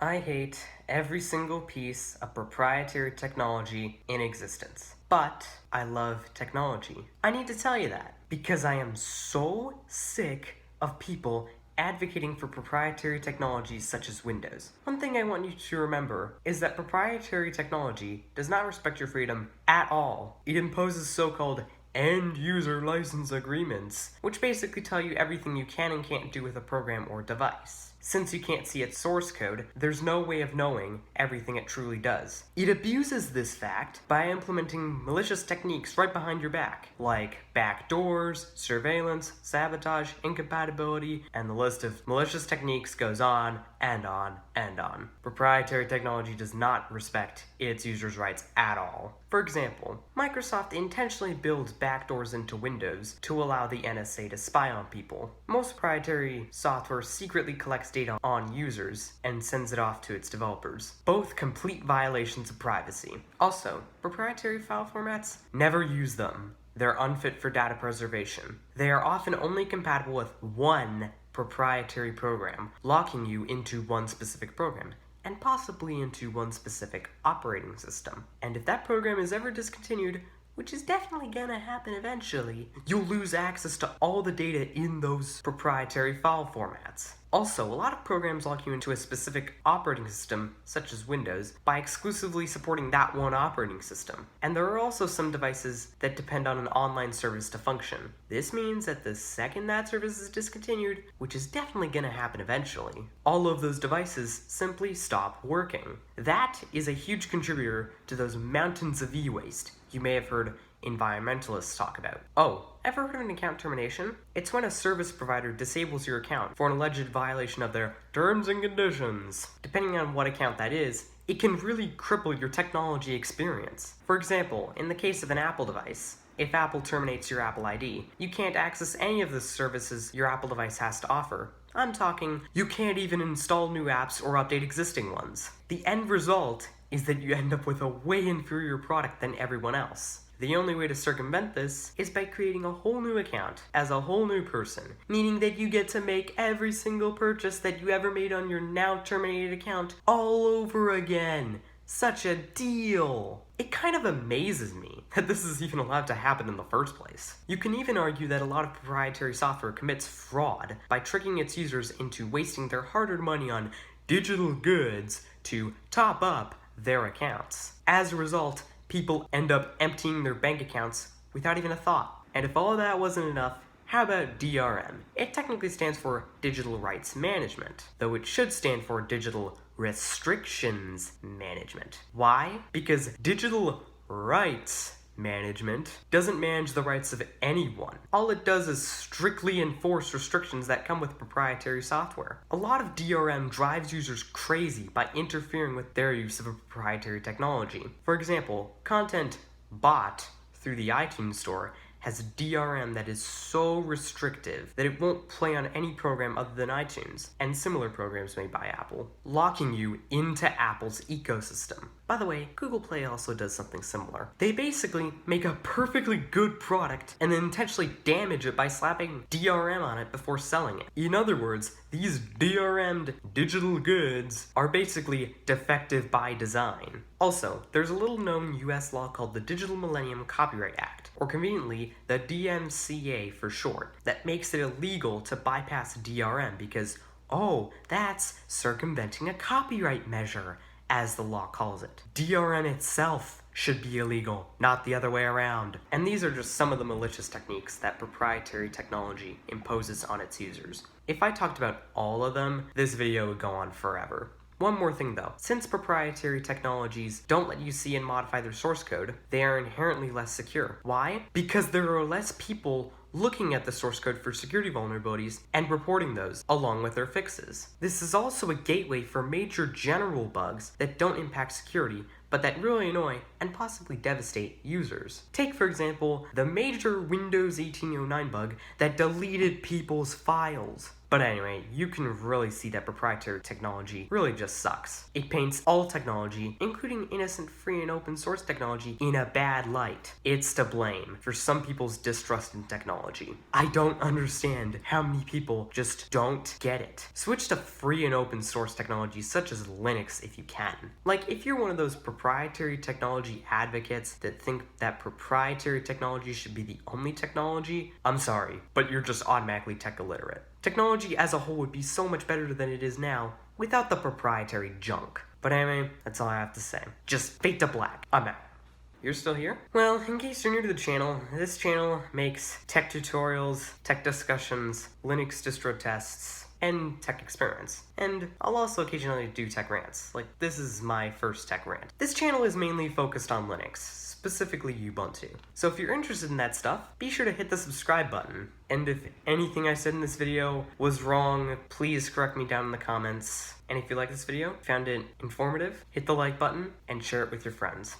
I hate every single piece of proprietary technology in existence. But I love technology. I need to tell you that because I am so sick of people advocating for proprietary technologies such as Windows. One thing I want you to remember is that proprietary technology does not respect your freedom at all. It imposes so-called end-user license agreements, which basically tell you everything you can and can't do with a program or device. Since you can't see its source code, there's no way of knowing everything it truly does. It abuses this fact by implementing malicious techniques right behind your back, like backdoors, surveillance, sabotage, incompatibility, and the list of malicious techniques goes on and on and on. Proprietary technology does not respect its users' rights at all. For example, Microsoft intentionally builds backdoors into Windows to allow the NSA to spy on people. Most proprietary software secretly collects data on users and sends it off to its developers. Both complete violations of privacy. Also, proprietary file formats? Never use them. They're unfit for data preservation. They are often only compatible with one proprietary program, locking you into one specific program, and possibly into one specific operating system. And if that program is ever discontinued, which is definitely gonna happen eventually, you'll lose access to all the data in those proprietary file formats. Also, a lot of programs lock you into a specific operating system, such as Windows, by exclusively supporting that one operating system. And there are also some devices that depend on an online service to function. This means that the second that service is discontinued, which is definitely gonna happen eventually, all of those devices simply stop working. That is a huge contributor to those mountains of e-waste you may have heard environmentalists talk about. Oh, ever heard of an account termination? It's when a service provider disables your account for an alleged violation of their terms and conditions. Depending on what account that is, it can really cripple your technology experience. For example, in the case of an Apple device, if Apple terminates your Apple ID, you can't access any of the services your Apple device has to offer. I'm talking, you can't even install new apps or update existing ones. The end result is that you end up with a way inferior product than everyone else. The only way to circumvent this is by creating a whole new account as a whole new person, meaning that you get to make every single purchase that you ever made on your now terminated account all over again. Such a deal! It kind of amazes me that this is even allowed to happen in the first place. You can even argue that a lot of proprietary software commits fraud by tricking its users into wasting their hard-earned money on digital goods to top up their accounts. As a result, people end up emptying their bank accounts without even a thought. And if all that wasn't enough, how about DRM? It technically stands for Digital Rights Management, though it should stand for Digital Restrictions Management. Why? Because Digital Rights Management doesn't manage the rights of anyone. All it does is strictly enforce restrictions that come with proprietary software. A lot of DRM drives users crazy by interfering with their use of a proprietary technology. For example, content bought through the iTunes Store has DRM that is so restrictive that it won't play on any program other than iTunes, and similar programs made by Apple, locking you into Apple's ecosystem. By the way, Google Play also does something similar. They basically make a perfectly good product and then intentionally damage it by slapping DRM on it before selling it. In other words, these DRM'd digital goods are basically defective by design. Also, there's a little known US law called the Digital Millennium Copyright Act, or conveniently, the DMCA for short, that makes it illegal to bypass DRM because, oh, that's circumventing a copyright measure, as the law calls it. DRM itself should be illegal, not the other way around. And these are just some of the malicious techniques that proprietary technology imposes on its users. If I talked about all of them, this video would go on forever. One more thing though, since proprietary technologies don't let you see and modify their source code, they are inherently less secure. Why? Because there are less people looking at the source code for security vulnerabilities and reporting those, along with their fixes. This is also a gateway for major general bugs that don't impact security, but that really annoy and possibly devastate users. Take, for example, the major Windows 1809 bug that deleted people's files. But anyway, you can really see that proprietary technology really just sucks. It paints all technology, including innocent, free, and open source technology, in a bad light. It's to blame for some people's distrust in technology. I don't understand how many people just don't get it. Switch to free and open source technology such as Linux if you can. Like, if you're one of those proprietary technology advocates that think that proprietary technology should be the only technology, I'm sorry, but you're just automatically tech illiterate. Technology as a whole would be so much better than it is now without the proprietary junk. But anyway, that's all I have to say. Just fade to black. I'm out. You're still here? Well, in case you're new to the channel, this channel makes tech tutorials, tech discussions, Linux distro tests, and tech experiments. And I'll also occasionally do tech rants. Like, this is my first tech rant. This channel is mainly focused on Linux, specifically Ubuntu. So if you're interested in that stuff, be sure to hit the subscribe button. And if anything I said in this video was wrong, please correct me down in the comments. And if you like this video, found it informative, hit the like button and share it with your friends.